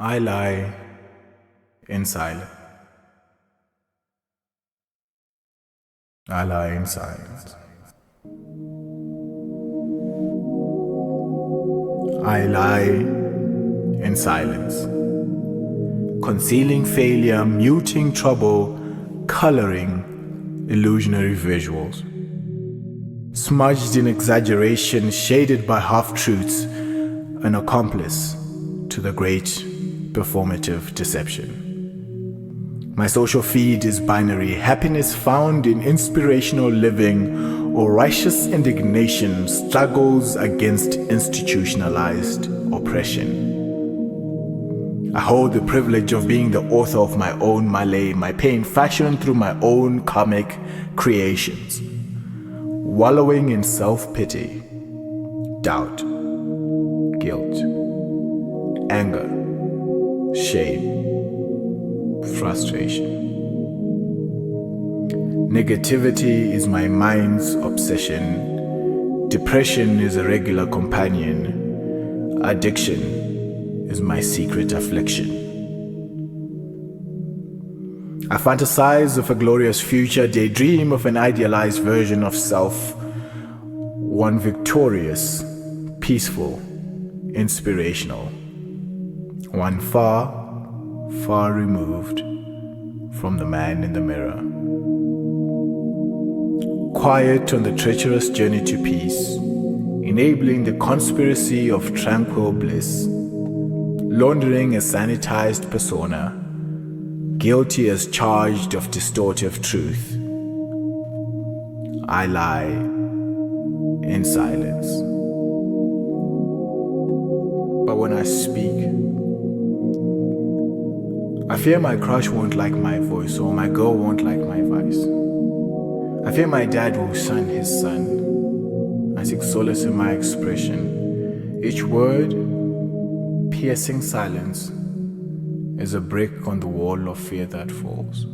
I lie in silence. I lie in silence. I lie in silence, concealing failure, muting trouble, coloring illusionary visuals, smudged in exaggeration, shaded by half-truths, an accomplice to the great performative deception. My social feed is binary, happiness found in inspirational living or righteous indignation struggles against institutionalized oppression. I hold the privilege of being the author of my own malay, my pain fashioned through my own comic creations, wallowing in self-pity, doubt, guilt, anger, shame, frustration. Negativity is my mind's obsession. Depression is a regular companion. Addiction is my secret affliction. I fantasize of a glorious future, daydream of an idealized version of self, one victorious, peaceful, inspirational, one far, far removed from the man in the mirror. Quiet on the treacherous journey to peace, enabling the conspiracy of tranquil bliss, laundering a sanitized persona, guilty as charged of distortive truth. I lie in silence. But when I speak, I fear my crush won't like my voice, or my girl won't like my voice. I fear my dad will shun his son. I seek solace in my expression. Each word, piercing silence, is a brick on the wall of fear that falls.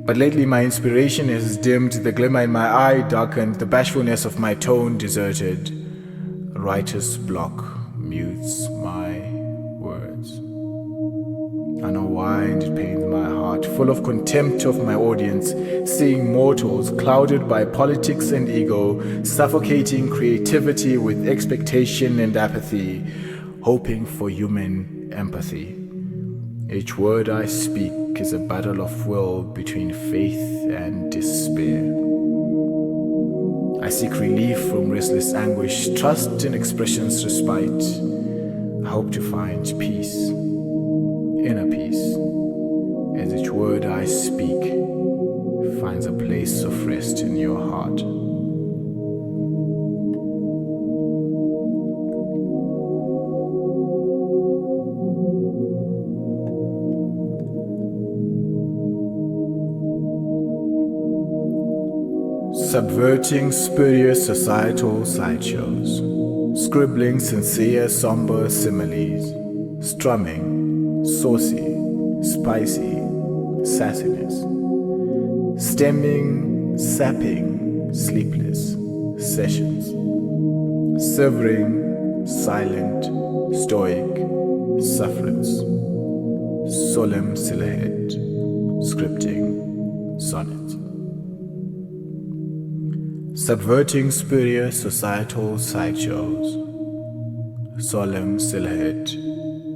But lately my inspiration is dimmed, the glimmer in my eye darkened, the bashfulness of my tone deserted. A writer's block mutes my words. I know why, and it pains my heart, full of contempt of my audience, seeing mortals clouded by politics and ego, suffocating creativity with expectation and apathy, hoping for human empathy. Each word I speak is a battle of will between faith and despair. I seek relief from restless anguish, trust in expression's respite. I hope to find peace, inner peace, as each word I speak finds a place of rest in your heart. Subverting spurious societal sideshows, scribbling sincere somber similes, strumming saucy, spicy sassiness, stemming, sapping, sleepless sessions, severing, silent, stoic sufferance, solemn silhouette, scripting sonnets. Subverting spurious societal sideshows, solemn silhouette,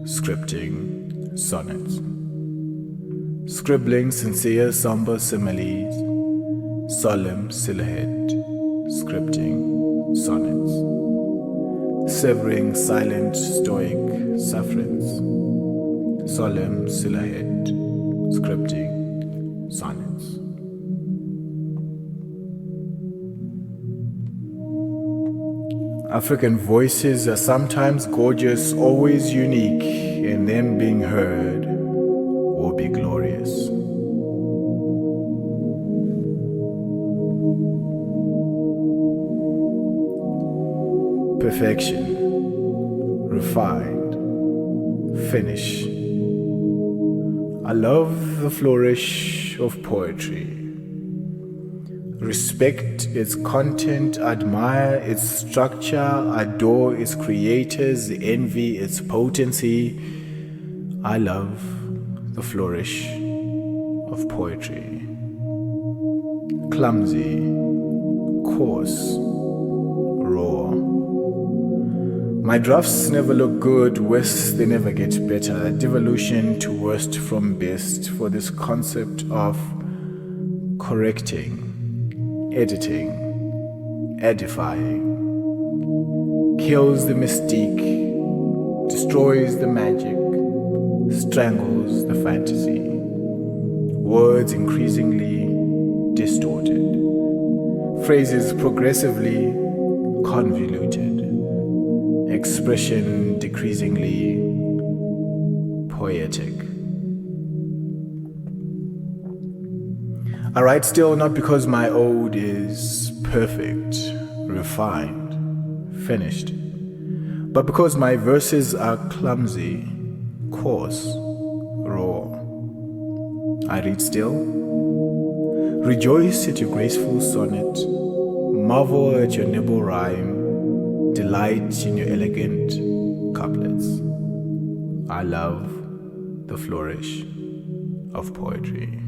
scripting sonnets, scribbling sincere somber similes, solemn silhouette, scripting sonnets, severing silent stoic sufferance, solemn silhouette, scripting sonnets. African voices are sometimes gorgeous, always unique, and them being heard will be glorious. Perfection, refined, finish. I love the flourish of poetry. Respect its content, admire its structure, adore its creators, envy its potency. I love the flourish of poetry. Clumsy, coarse, raw. My drafts never look good, worse they never get better. Devolution to worst from best for this concept of correcting, editing, edifying. Kills the mystique, destroys the magic, strangles the fantasy. Words increasingly distorted, phrases progressively convoluted, expression decreasingly poetic. I write still not because my ode is perfect, refined, finished, but because my verses are clumsy, coarse, raw. I read still. Rejoice at your graceful sonnet, marvel at your nimble rhyme, delight in your elegant couplets. I love the flourish of poetry.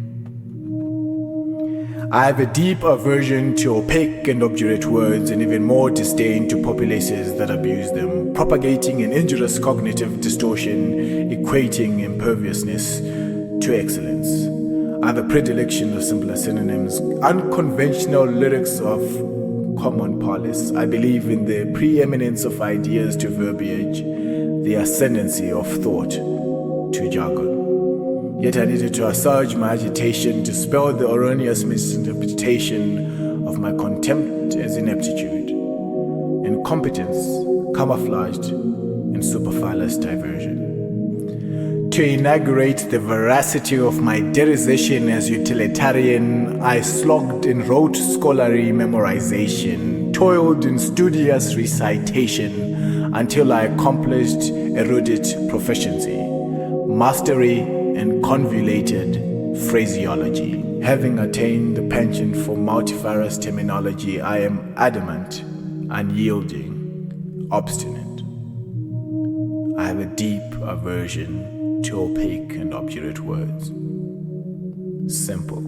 I have a deep aversion to opaque and obdurate words and even more disdain to populaces that abuse them, propagating an injurious cognitive distortion, equating imperviousness to excellence. I have a predilection of simpler synonyms, unconventional lyrics of common parlance. I believe in the preeminence of ideas to verbiage, the ascendancy of thought to jargon. Yet I needed to assuage my agitation to spell the erroneous misinterpretation of my contempt as ineptitude, incompetence camouflaged in superfluous diversion. To inaugurate the veracity of my derision as utilitarian, I slogged in rote scholarly memorization, toiled in studious recitation, until I accomplished erudite proficiency, mastery, and convoluted phraseology. Having attained the penchant for multifarious terminology, I am adamant, unyielding, obstinate. I have a deep aversion to opaque and obdurate words. Simple.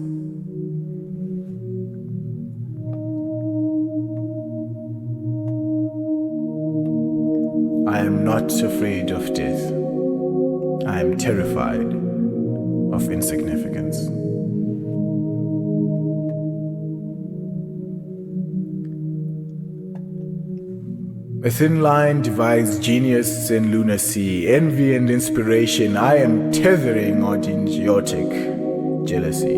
I am not afraid of death. I am terrified of insignificance. A thin line divides genius and lunacy, envy and inspiration. I am tethering on idiotic jealousy.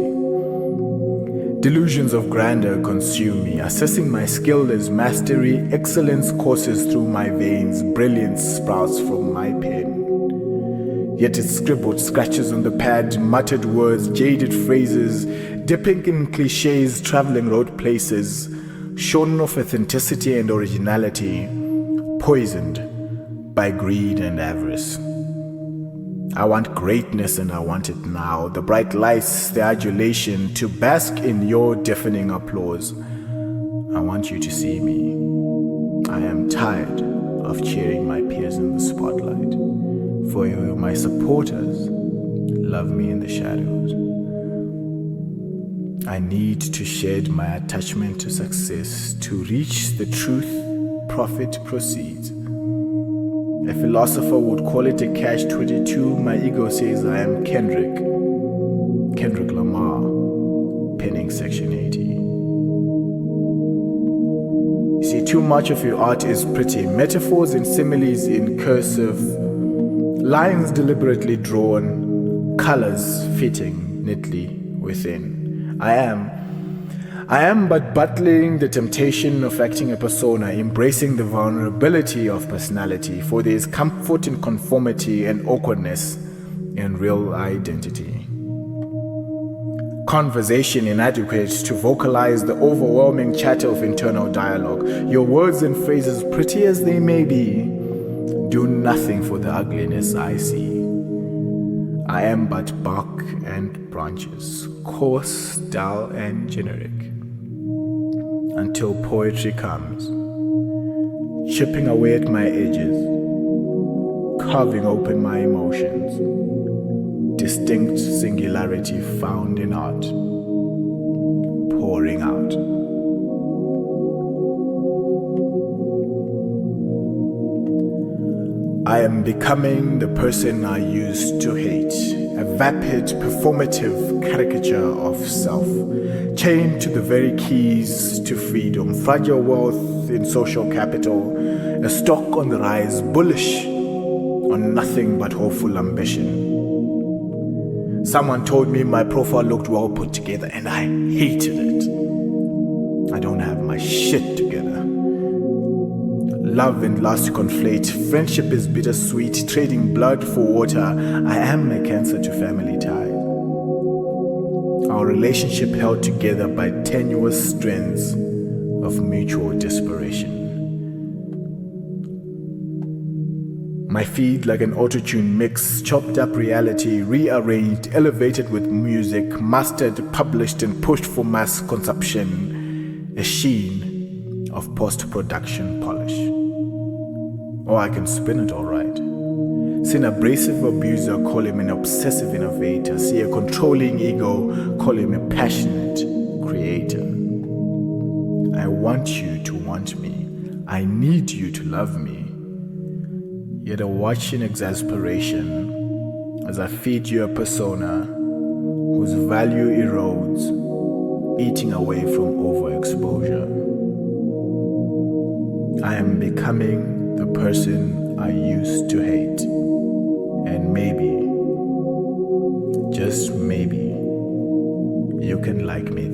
Delusions of grandeur consume me, assessing my skill as mastery. Excellence courses through my veins, brilliance sprouts from my pen. Yet it's scribbled scratches on the pad, muttered words, jaded phrases, dipping in cliches, traveling road places, shorn of authenticity and originality, poisoned by greed and avarice. I want greatness and I want it now. The bright lights, the adulation, to bask in your deafening applause. I want you to see me. I am tired of cheering my peers in the spotlight. For you, my supporters, love me in the shadows. I need to shed my attachment to success. To reach the truth, profit proceeds. A philosopher would call it a catch-22. My ego says I am Kendrick Lamar, penning Section 80. You see, too much of your art is pretty. Metaphors and similes in cursive, lines deliberately drawn, colors fitting neatly within. I am but battling the temptation of acting a persona, embracing the vulnerability of personality, for there is comfort in conformity and awkwardness in real identity. Conversation inadequate to vocalize the overwhelming chatter of internal dialogue. Your words and phrases, pretty as they may be, do nothing for the ugliness I see. I am but bark and branches, coarse, dull, and generic. until poetry comes, chipping away at my edges, carving open my emotions, distinct singularity found in art, pouring out. I am becoming the person I used to hate, a vapid, performative caricature of self, chained to the very keys to freedom, fragile wealth in social capital, a stock on the rise, bullish on nothing but hopeful ambition. Someone told me my profile looked well put together, and I hated it. I don't have my shit together. Love and lust conflate. Friendship is bittersweet, trading blood for water. I am a cancer to family ties. Our relationship held together by tenuous strands of mutual desperation. My feed like an auto-tune mix, chopped up reality, rearranged, elevated with music, mastered, published and pushed for mass consumption. A sheen of post-production polish. Or I can spin it all right. See an abrasive abuser, call him an obsessive innovator. See a controlling ego, call him a passionate creator. I want you to want me. I need you to love me. Yet I watch in exasperation as I feed you a persona whose value erodes, eating away from overexposure. I am becoming the person I used to hate, and maybe, just maybe, you can like me